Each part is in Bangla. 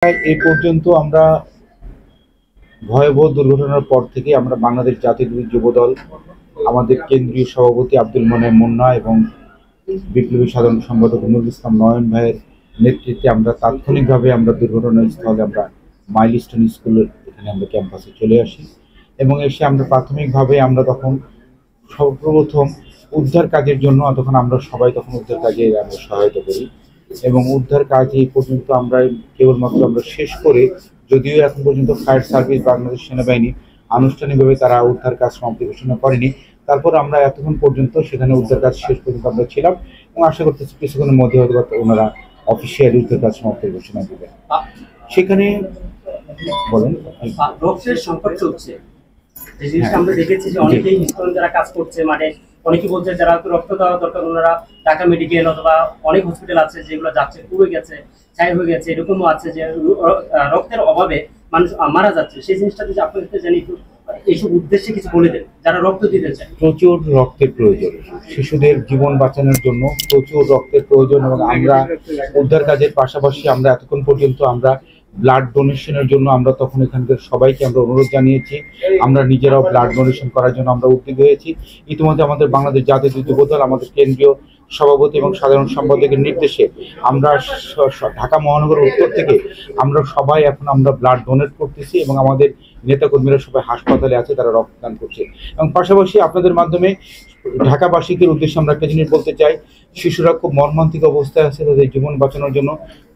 এই পর্যন্ত আমরা ভয়াবহ দুর্ঘটনার পর থেকে আমরা বাংলাদেশ জাতীয়তাবাদী যুবদল আমাদের কেন্দ্রীয় সভাপতি আব্দুল মোনায়েম মুন্না এবং বিপ্লবী সাধারণ সম্পাদক নুরুল ইসলাম নয়ন ভাইয়ের নেতৃত্বে আমরা তাৎক্ষণিকভাবে আমরা দুর্ঘটনাস্থলে আমরা মাইলস্টোন স্কুলের এখানে আমরা ক্যাম্পাসে চলে আসি এবং এসে আমরা প্রাথমিকভাবে আমরা তখন সর্বপ্রথম উদ্ধার কাজের জন্য তখন আমরা সবাই তখন উদ্ধার কাজে আমরা সহায়তা করি এবং উদ্ধার কাজ এই পর্যন্ত আমরা কেবলমাত্র আমরা শেষ করে, যদিও এখন পর্যন্ত ফায়ার সার্ভিস বাংলাদেশ সেনাবাহিনী আনুষ্ঠানিকভাবে তারা উদ্ধার কাজ সমাপ্তি ঘোষণা করেনি, তারপর আমরা এতক্ষণ পর্যন্ত সেখানে উদ্ধার কাজ শেষ পর্যন্ত আমরা ছিলাম এবং আশা করতেছি কিছুক্ষণের মধ্যে হয়তো ওনারা অফিসিয়ালি উদ্ধার কাজ সমাপ্তির ঘোষণা দেবেন। সেখানে বলেন রক্তের সংকট চলছে, যে জিনিসটা আমরা দেখেছি যে অনেকেই যারা কাজ করছে মানে অনেকেই বলছে যারা রক্ত দেওয়া দরকার ওনারা ঢাকা মেডিকেল অথবা অনেক হসপিটাল আছে যেগুলো যাচ্ছে পুড়ে গেছে, ছাই হয়ে গেছে, এরকমও আছে যে রক্তের অভাবে মানুষ মারা যাচ্ছে। সেই জিনিসটা যদি আপনাদের জানি একটু এইসব উদ্দেশ্যে কিছু বলে দেন যারা রক্ত দিতে চায়। প্রচুর রক্তের প্রয়োজন, শিশুদের জীবন বাঁচানোর জন্য প্রচুর রক্তের প্রয়োজন এবং আমরা উদ্ধার কাজের পাশাপাশি আমরা এতক্ষণ পর্যন্ত আমরা ব্লাড ডোনেশনের জন্য আমরা তখন এখানকার সবাইকে আমরা অনুরোধ জানিয়েছি, আমরা নিজেরাও ব্লাড ডোনেশন করার জন্য আমরা উদ্যোগী হয়েছি। ইতিমধ্যে আমাদের বাংলাদেশ জাতীয় যুবদল আমাদের কেন্দ্রীয় সভাপতি এবং সাধারণ সম্পাদকের নির্দেশে আমরা ঢাকা মহানগরের উত্তর থেকে আমরা সবাই এখন আমরা ব্লাড ডোনেট করতেছি এবং আমাদের নেতাকর্মীরা সবাই হাসপাতালে আছে, তারা রক্তদান করছে। এবং পাশাপাশি আপনাদের মাধ্যমে ঢাকাবাসীদের উদ্দেশ্যে আমরা একটা জিনিস বলতে চাই, শিশুরা খুব মর্মান্তিক অবস্থায় আছে, তাদের জীবন বাঁচানোর জন্য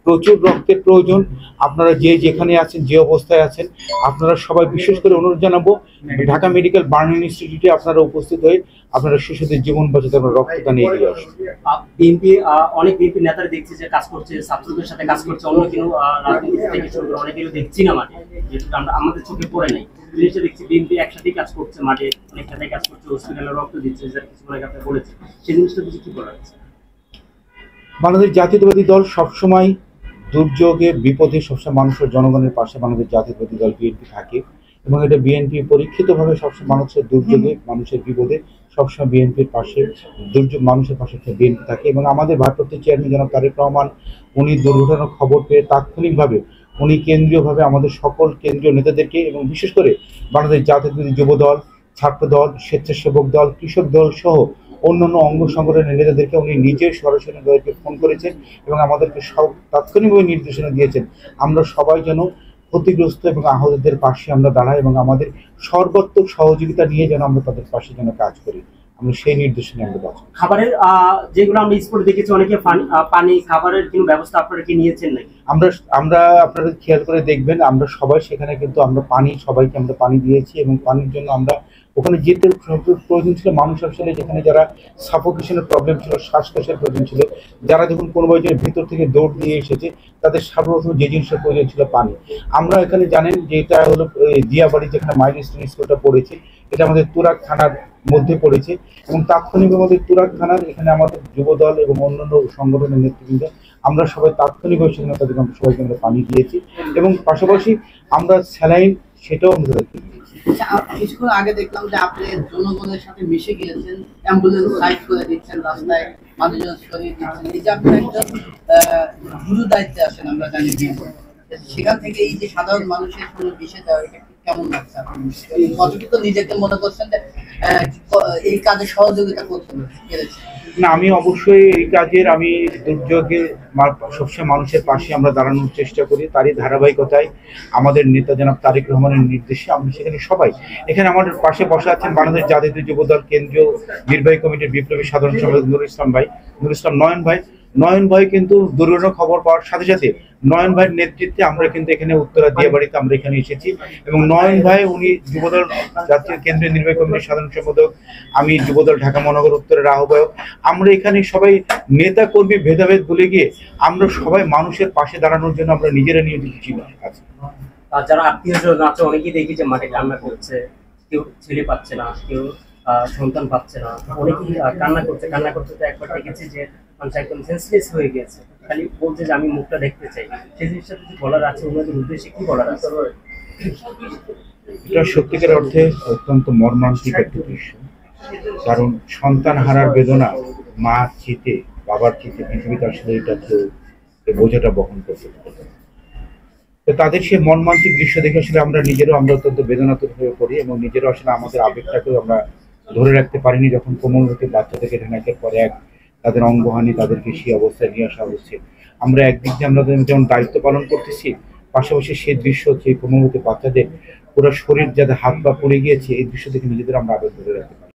প্রচুর রক্তের প্রয়োজন। আপনারা যে যেখানে আছেন, যে অবস্থায় আছেন, আপনারা সবাই বিশেষ করে অনুরোধ জানাবো ঢাকা মেডিকেল বার্নিং ইনস্টিটিউটে আপনারা উপস্থিত হয়ে আপনারা শিশুদের জীবন বাঁচাতে আপনারা রক্তদান এগিয়ে আসুন। বিএনপি অনেক বিএনপি নেতারা দেখছি যে কাজ করছে, ছাত্রদের সাথে কাজ করছে, অন্য কোনো রাজনীতি থেকে শুরু করে অনেকেরও দেখছি না মাঠে, যেটা আমরা আমাদের চোখে পড়ে নাই। জিনিসটা দেখছি বিএনপি একসাথেই কাজ করছে, মাঠে অনেক সাথে কাজ করছে, হসপিটালে রক্ত দিচ্ছে, যারা কিছু অনেক আপনি বলেছে, সেই জিনিসটা কিছু কি বলা হচ্ছে? বাংলাদেশ জাতীয়তাবাদী দল সবসময় দুর্যোগে বিপদে সবসময় মানুষের জনগণের পাশে বাংলাদেশ জাতীয়তাবাদী দল বিএনপি থাকে এবং এটা বিএনপি পরীক্ষিতভাবে সবসময় মানুষের দুর্যোগে মানুষের বিপদে সবসময় বিএনপির পাশে, দুর্যোগ মানুষের পাশে বিএনপি থাকে। এবং আমাদের ভারপ্রাপ্ত চেয়ারম্যান জনাব তারেক রহমান উনি দুর্ঘটনার খবর পেয়ে তাৎক্ষণিকভাবে উনি কেন্দ্রীয়ভাবে আমাদের সকল কেন্দ্রীয় নেতাদেরকে এবং বিশেষ করে বাংলাদেশ জাতীয়তাবাদী যুবদল, ছাত্রদল, স্বেচ্ছাসেবক দল, কৃষক দল সহ অন্যান্য অঙ্গ সংগঠনের নেতাদেরকে উনি নিজে সরাসরি তাদেরকে ফোন করেছেন এবং আমাদেরকে সব তাৎক্ষণিকভাবে নির্দেশনা দিয়েছেন আমরা সবাই যেন ক্ষতিগ্রস্ত এবং আহতদের পাশে আমরা দাঁড়াই এবং আমাদের সর্বাত্মক সহযোগিতা নিয়ে যেন আমরা তাদের পাশে যেন কাজ করি, আমরা সেই নির্দেশনা আমরা পাচ্ছি। খাবারের যেগুলো আমরা স্পটে দেখেছি অনেকে পানি খাবারের কোনো ব্যবস্থা আপনারা কি নিয়েছেন নাকি? আমরা আপনারা খেয়াল করে দেখবেন আমরা সবাই সেখানে কিন্তু আমরা পানি সবাইকে আমরা পানি দিয়েছি এবং পানির জন্য আমরা ওখানে যেতে প্রয়োজন ছিল মানুষ আসলে যেখানে যারা সাফোকেশনের প্রবলেম ছিল, শ্বাসকষ্টের প্রয়োজন ছিল, যারা যখন কোনো বয়সের ভিতর থেকে দৌড় দিয়ে এসেছে তাদের সর্বপ্রথম যে জিনিসের প্রয়োজন ছিল পানি। আমরা এখানে জানেন যে এটা হলো জিয়াবাড়ি যেখানে মাইলস্টোন স্কুলটা পড়েছে, এটা আমাদের তুরাগ থানার মধ্যে পড়েছে এবং তাৎক্ষণিকভাবে আমাদের তুরাগ থানার এখানে আমাদের যুবদল এবং অন্যান্য সংগঠনের নেতৃবৃন্দ আমরা সবাই তাৎক্ষণিকভাবে সেখানে তাদেরকে আমরা সবাইকে আমরা পানি দিয়েছি এবং পাশাপাশি আমরা স্যালাইন সেটাও আমরা কিছুক্ষণ আগে দেখলাম যে আপনি জনগণের সাথে মিশে গিয়েছেন, অ্যাম্বুলেন্স সাইড করে দিচ্ছেন, রাস্তায় মানুষজন সরিয়ে দিচ্ছেন, এই যে আপনি একজন গুরু দায়িত্বে আসেন আমরা জানি, সেখান থেকে এই যে সাধারণ মানুষের সঙ্গে মিশে যাওয়া এটা কেমন লাগছে? আপনি কতটুকু নিজেকে মনে করছেন যে এই কাজে সহযোগিতা করতে পেরেছেন? না, আমি অবশ্যই এই কাজের আমি দুর্যোগে সবসময় মানুষের পাশে আমরা দাঁড়ানোর চেষ্টা করি, তারই ধারাবাহিকতায় আমাদের নেতা জনাব তারেক রহমানের নির্দেশে আমরা সেখানে সবাই এখানে আমাদের পাশে বসা আছেন বাংলাদেশ জাতীয় যুবদল কেন্দ্রীয় নির্বাহী কমিটির বিপ্লবী সাধারণ সম্পাদক নুরুল ইসলাম নয়ন ভাই কিন্তু দুর্ঘটনার খবর পাওয়ার সাথে সাথে নয়ন ভাইয়ের নেতৃত্বে আমরা কিন্তু এখানে উত্তরা দিয়াবাড়িতে আমরা এখানে এসেছি এবং নয়ন ভাই উনি যুবদল জাতীয় কেন্দ্রীয় নির্বাহী কমিটির সাধারণ সম্পাদক, আমি যুবদল ঢাকা মহানগর উত্তরের আহ্বায়ক। আমরা এখানে সবাই নেতা কর্মী ভেদাভেদ ভুলে গিয়ে আমরা সবাই মানুষের পাশে দাঁড়ানোর জন্য আমরা নিজেরা নিয়োজিত ছিলাম। যারা আত্মীয়স্বজন আছে অনেকেই দেখি যে মাঠে কান্না করছে, কেউ ছেলে পাচ্ছে না, কেউ সন্তান পাচ্ছে না, অনেকেই কান্না করতে একবার দেখেছি যে মানুষ একদম সেন্সলেস হয়ে গেছে, খালি বলছে যে আমি মুখটা দেখতে চাই। সেই জিনিসটা যদি বলার আছে ওনাদের উদ্দেশ্যে কি বলার আছে? এটা সত্যিকার অর্থে অত্যন্ত মর্মান্তিক একটা দৃশ্য, কারণ সন্তান হারার বেদনা মা চিতে বাবার চিতে পৃথিবীতে আসলে এটা কেউ এই বোঝাটা বহন করতে পারে। তো তাদের সেই মর্মান্তিক দৃশ্য দেখে আসলে আমরা অত্যন্ত বেদনাতুর হয়ে পড়ি এবং নিজেরও আসলে আমাদের আবেগটাকেও আমরা ধরে রাখতে পারিনি যখন কোমলমতি বাচ্চাদেরকে একের পর এক তাদের অঙ্গহানি, তাদেরকে সেই অবস্থায় নিয়ে আসা হচ্ছে। আমরা একদিক দিয়ে আমরা যেমন দায়িত্ব পালন করতেছি, পাশাপাশি সেই দৃশ্য হচ্ছে কোমলমতি বাচ্চাদের পুরো শরীর যাতে হাত পা পড়ে গিয়েছে, এই দৃশ্য দেখে নিজেদের আমরা আবেগ ধরে রাখতে পারি।